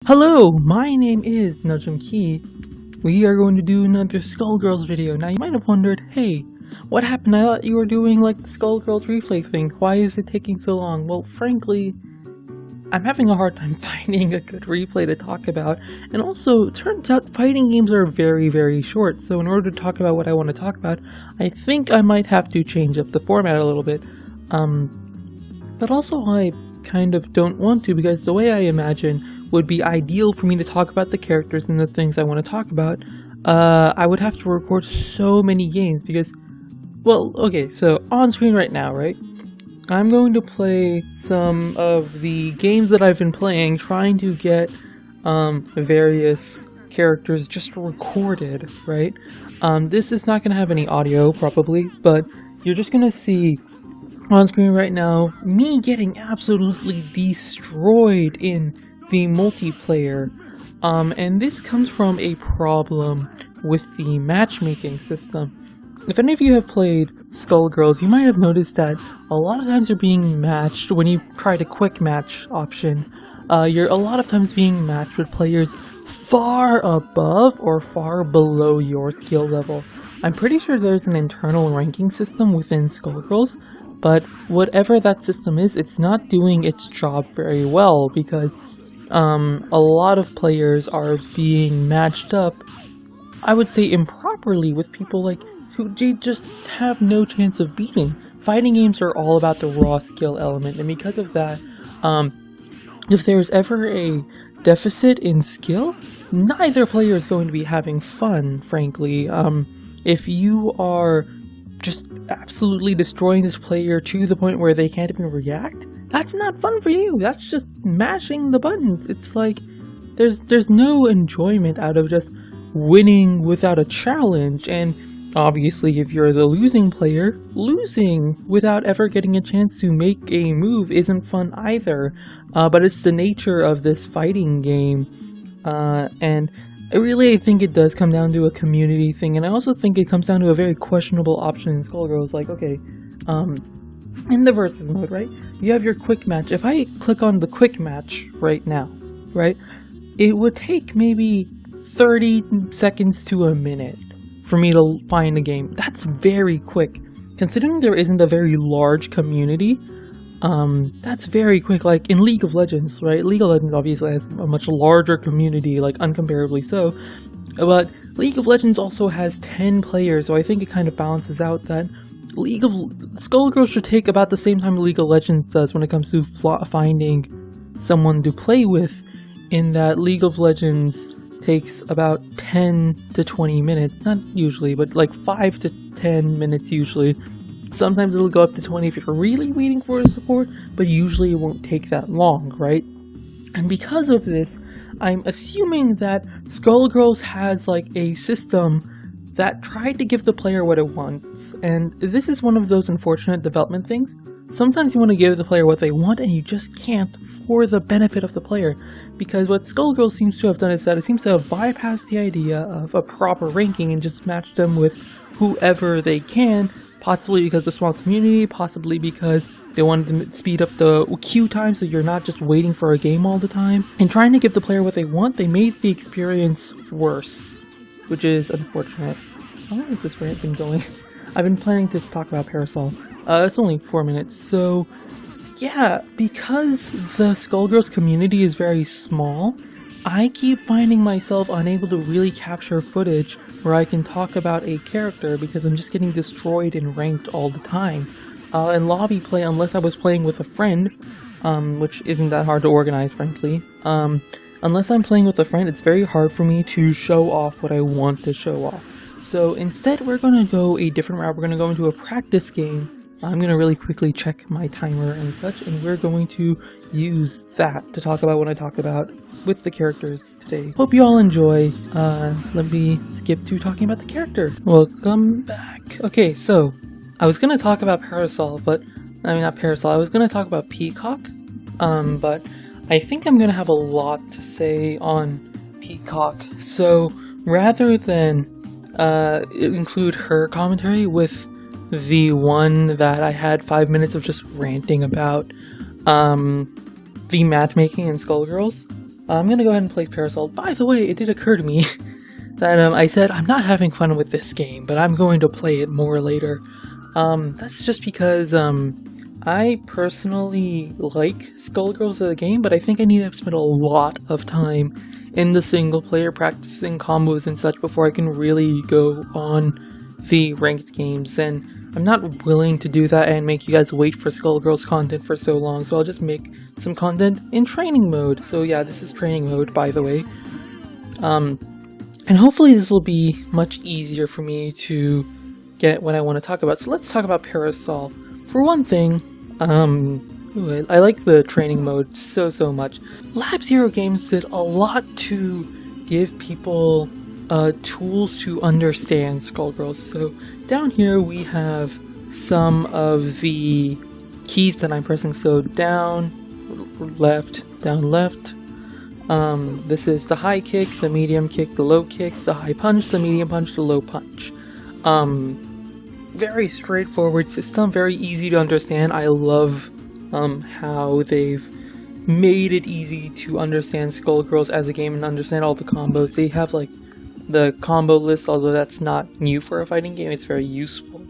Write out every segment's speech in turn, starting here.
Hello, my name is Nujum. We are going to do another Skullgirls video. Now you might have wondered, hey, what happened? I thought you were doing like the Skullgirls replay thing. Why is it taking so long? Well, frankly, I'm having a hard time finding a good replay to talk about. And also, it turns out fighting games are very, very short. So in order to talk about what I want to talk about, I think I might have to change up the format a little bit. But also I kind of don't want to, because the way I imagine would be ideal for me to talk about the characters and the things I want to talk about. I would have to record so many games because, well, okay, so on screen right now, right? I'm going to play some of the games that I've been playing, trying to get various characters just recorded, right? This is not going to have any audio, probably, but you're just going to see on screen right now me getting absolutely destroyed in the multiplayer, and this comes from a problem with the matchmaking system. If any of you have played Skullgirls, you might have noticed that a lot of times you're being matched when you try the quick match option. You're a lot of times being matched with players far above or far below your skill level. I'm pretty sure there's an internal ranking system within Skullgirls, but whatever that system is, it's not doing its job very well, because a lot of players are being matched up, I would say improperly, with people like who just have no chance of beating. Fighting games are all about the raw skill element, and because of that, if there's ever a deficit in skill, neither player is going to be having fun, frankly. If you are just absolutely destroying this player to the point where they can't even react, that's not fun for you. That's just mashing the buttons. It's like there's no enjoyment out of just winning without a challenge. And obviously, if you're the losing player, losing without ever getting a chance to make a move isn't fun either. But it's the nature of this fighting game, and I think it does come down to a community thing, and I also think it comes down to a very questionable option in Skullgirls. Like, okay, in the versus mode, right, you have your quick match. If I click on the quick match right now, right, it would take maybe 30 seconds to a minute for me to find a game. That's very quick. Considering there isn't a very large community, that's very quick. Like in League of Legends, right? League of Legends obviously has a much larger community, like uncomparably so, but League of Legends also has 10 players, so I think it kind of balances out that Skullgirls should take about the same time League of Legends does when it comes to finding someone to play with, in that League of Legends takes about 10 to 20 minutes, not usually, but like 5 to 10 minutes usually. Sometimes it'll go up to 20 if you're really waiting for the support, but usually it won't take that long, right? And because of this, I'm assuming that Skullgirls has like a system that tried to give the player what it wants, and this is one of those unfortunate development things. Sometimes you want to give the player what they want, and you just can't for the benefit of the player, because what Skullgirls seems to have done is that it seems to have bypassed the idea of a proper ranking and just matched them with whoever they can, possibly because of a small community, possibly because they wanted to speed up the queue time so you're not just waiting for a game all the time. And trying to give the player what they want, they made the experience worse, which is unfortunate. How long has this rant been going? I've been planning to talk about Parasoul. It's only 4 minutes, so yeah, because the Skullgirls community is very small, I keep finding myself unable to really capture footage where I can talk about a character because I'm just getting destroyed in ranked all the time. In lobby play, unless I was playing with a friend, which isn't that hard to organize, frankly, unless I'm playing with a friend, it's very hard for me to show off what I want to show off. So instead, we're going to go a different route. We're going to go into a practice game. I'm going to really quickly check my timer and such, and we're going to use that to talk about what I talk about with the characters today. Hope you all enjoy. Let me skip to talking about the character. Welcome back. Okay, so I was going to talk about Parasoul, but I mean not Parasoul. I was going to talk about Peacock, but I think I'm going to have a lot to say on Peacock. So rather than include her commentary with the one that I had 5 minutes of just ranting about, the matchmaking in Skullgirls, I'm gonna go ahead and play Parasoul. By the way, it did occur to me that I said I'm not having fun with this game, but I'm going to play it more later. That's just because I personally like Skullgirls as a game, but I think I need to spend a lot of time in the single player practicing combos and such before I can really go on the ranked games, and I'm not willing to do that and make you guys wait for Skullgirls content for so long, so I'll just make some content in training mode. So yeah, this is training mode, by the way. And hopefully this will be much easier for me to get what I want to talk about. So let's talk about Parasoul. For one thing, I like the training mode so much. Lab Zero Games did a lot to give people tools to understand Skullgirls. So down here we have some of the keys that I'm pressing. So down, left, down, left. This is the high kick, the medium kick, the low kick, the high punch, the medium punch, the low punch. Very straightforward system, very easy to understand. I love how they've made it easy to understand Skullgirls as a game and understand all the combos. They have like the combo list, although that's not new for a fighting game. It's very useful.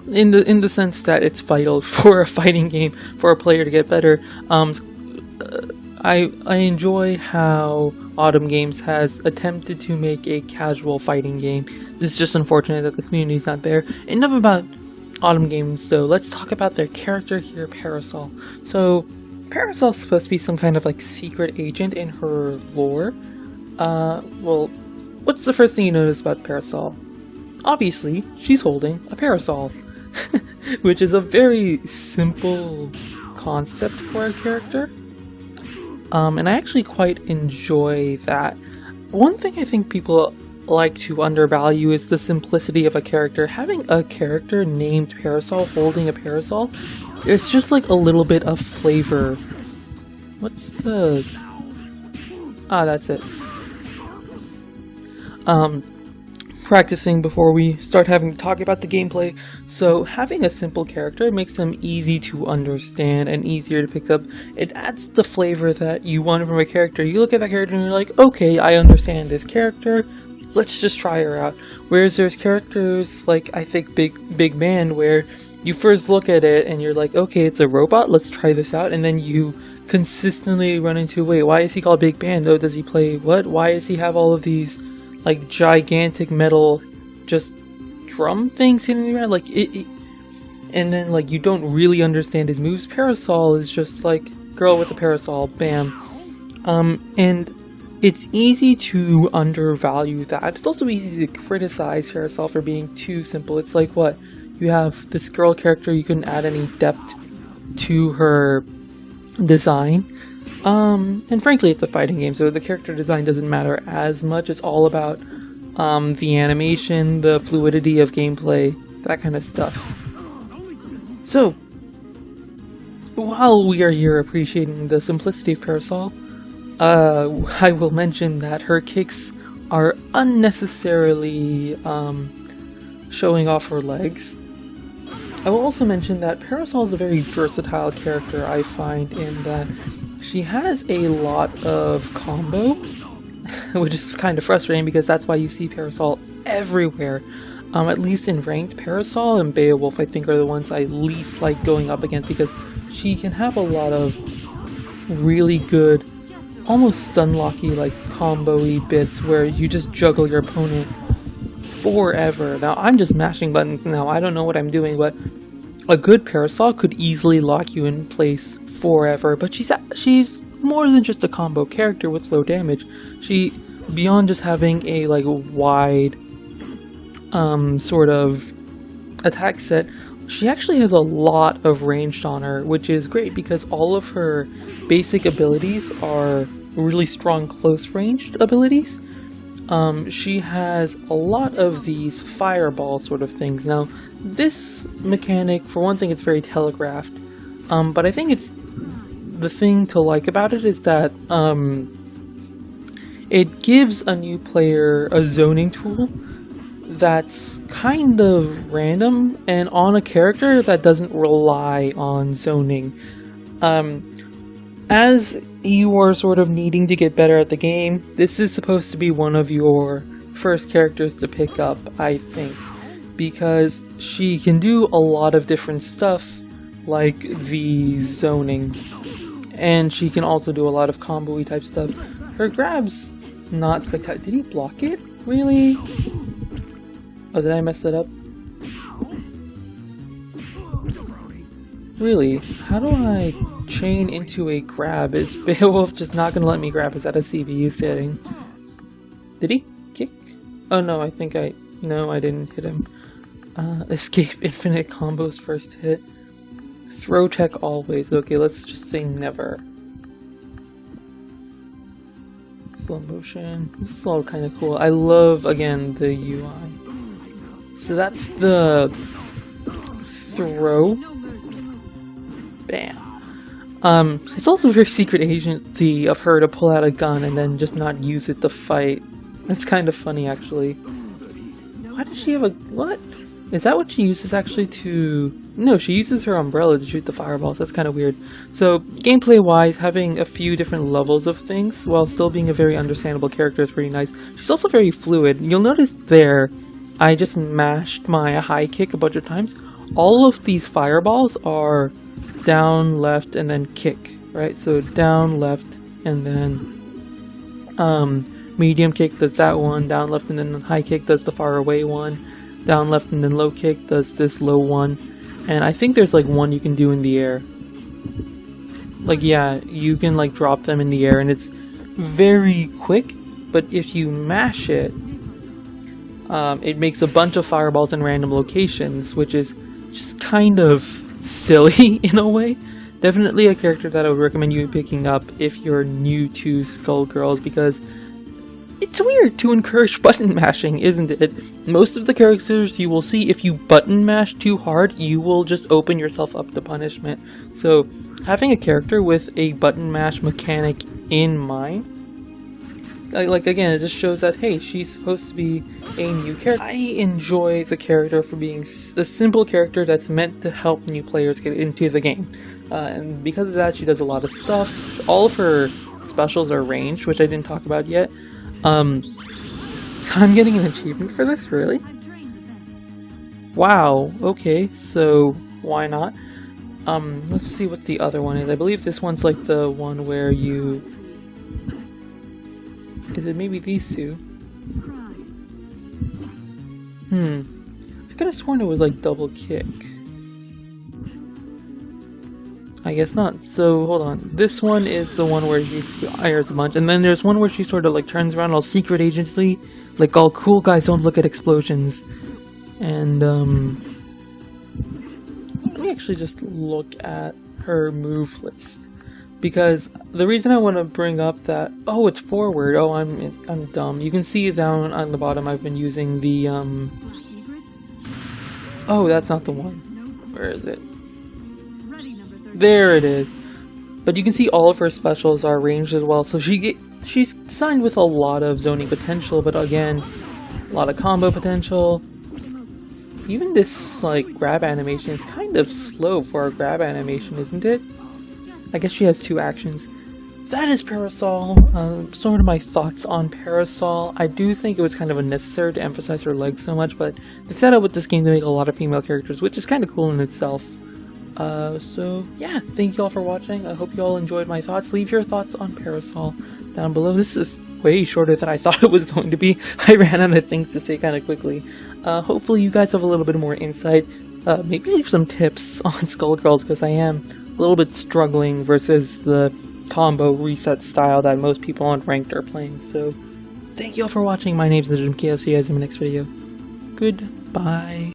In the sense that it's vital for a fighting game for a player to get better. I enjoy how Autumn Games has attempted to make a casual fighting game. It's just unfortunate that the community's not there. Enough about Autumn Games though, let's talk about their character here, Parasoul. So, Parasoul's supposed to be some kind of like secret agent in her lore. Well, what's the first thing you notice about Parasoul? Obviously, she's holding a parasol, which is a very simple concept for a character. And I actually quite enjoy that. One thing I think people like to undervalue is the simplicity of a character. Having a character named Parasoul holding a parasol, it's just like a little bit of flavor. What's the... Ah, that's it. Practicing before we start having to talk about the gameplay. So having a simple character makes them easy to understand and easier to pick up. It adds the flavor that you want from a character. You look at that character and you're like, okay, I understand this character. Let's just try her out. Whereas there's characters like, I think, Big Man, where you first look at it and you're like, okay, it's a robot, let's try this out. And then you consistently run into, wait, why is he called Big Man though? Does he play what? Why does he have all of these like gigantic metal just drum things hitting around? Like it, and then like you don't really understand his moves. Parasoul is just like girl with a parasol, bam. And it's easy to undervalue that. It's also easy to criticize Parasoul for being too simple. It's like, what? You have this girl character, you couldn't add any depth to her design. And frankly, it's a fighting game, so the character design doesn't matter as much. It's all about the animation, the fluidity of gameplay, that kind of stuff. So, while we are here appreciating the simplicity of Parasoul, I will mention that her kicks are unnecessarily showing off her legs. I will also mention that Parasoul is a very versatile character, I find, in that she has a lot of combo, which is kind of frustrating because that's why you see Parasoul everywhere. At least in ranked, Parasoul and Beowulf I think are the ones I least like going up against, because she can have a lot of really good, almost stun-locky, like combo-y bits where you just juggle your opponent forever. Now, I'm just mashing buttons now, I don't know what I'm doing, but a good Parasoul could easily lock you in place forever. But she's more than just a combo character with low damage. She, beyond just having a like wide sort of attack set, she actually has a lot of ranged on her, which is great because all of her basic abilities are really strong close ranged abilities. She has a lot of these fireball sort of things. Now, this mechanic, for one thing, it's very telegraphed, but I think it's the thing to like about it is that it gives a new player a zoning tool that's kind of random and on a character that doesn't rely on zoning. as you are sort of needing to get better at the game, this is supposed to be one of your first characters to pick up, I think, because she can do a lot of different stuff, like the zoning, and she can also do a lot of combo-y type stuff. Her grab's not spectacular. Did he block it? Really? Oh, did I mess that up? Really? How do I chain into a grab? Is Beowulf just not gonna let me grab? Is that a CPU setting? Did he kick? Oh no, I think no, I didn't hit him. Escape infinite combos first hit. Throw tech always. Okay, let's just say never. Slow motion. This is all kind of cool. I love, again, the UI. So that's the throw. Bam. It's also very secret agency of her to pull out a gun and then just not use it to fight. That's kind of funny, actually. Why does she have a... what? Is that what she uses actually to... no, she uses her umbrella to shoot the fireballs. That's kind of weird. So, gameplay-wise, having a few different levels of things while still being a very understandable character is pretty nice. She's also very fluid. You'll notice there, I just mashed my high kick a bunch of times. All of these fireballs are down, left, and then kick, right? So down, left, and then medium kick does that one, down, left, and then high kick does the far away one, down, left, and then low kick does this low one, and I think there's like one you can do in the air. Like, yeah, you can like drop them in the air, and it's very quick, but if you mash it, it makes a bunch of fireballs in random locations, which is just kind of silly in a way. Definitely a character that I would recommend you picking up if you're new to Skullgirls, because it's weird to encourage button mashing, isn't it? Most of the characters you will see, if you button mash too hard, you will just open yourself up to punishment. So having a character with a button mash mechanic in mind, like, again, it just shows that, hey, she's supposed to be a new character. I enjoy the character for being a simple character that's meant to help new players get into the game. And because of that, she does a lot of stuff. All of her specials are ranged, which I didn't talk about yet. I'm getting an achievement for this, really? Wow, okay, so why not? Let's see what the other one is. I believe this one's like the one where you... is it maybe these two? I could have sworn it was like double kick. I guess not. So, hold on. This one is the one where she fires a bunch, and then there's one where she sort of like turns around all secret agently, like all cool guys don't look at explosions. And, let me actually just look at her move list. Because the reason I want to bring up that... oh, it's forward. Oh, I'm dumb. You can see down on the bottom I've been using the, oh, that's not the one. Where is it? There it is. But you can see all of her specials are ranged as well. So she's designed with a lot of zoning potential, but again, a lot of combo potential. Even this, like, grab animation is kind of slow for a grab animation, isn't it? I guess she has two actions. That is Parasoul. Sort of my thoughts on Parasoul. I do think it was kind of unnecessary to emphasize her legs so much, but they set out with this game to make a lot of female characters, which is kind of cool in itself. So yeah, thank you all for watching. I hope you all enjoyed my thoughts. Leave your thoughts on Parasoul down below. This is way shorter than I thought it was going to be. I ran out of things to say kind of quickly. Hopefully you guys have a little bit more insight. Maybe leave some tips on Skullgirls, because I am a little bit struggling versus the combo reset style that most people on Ranked are playing. So thank you all for watching. My name's Nujum. I'll see you guys in the next video. Goodbye.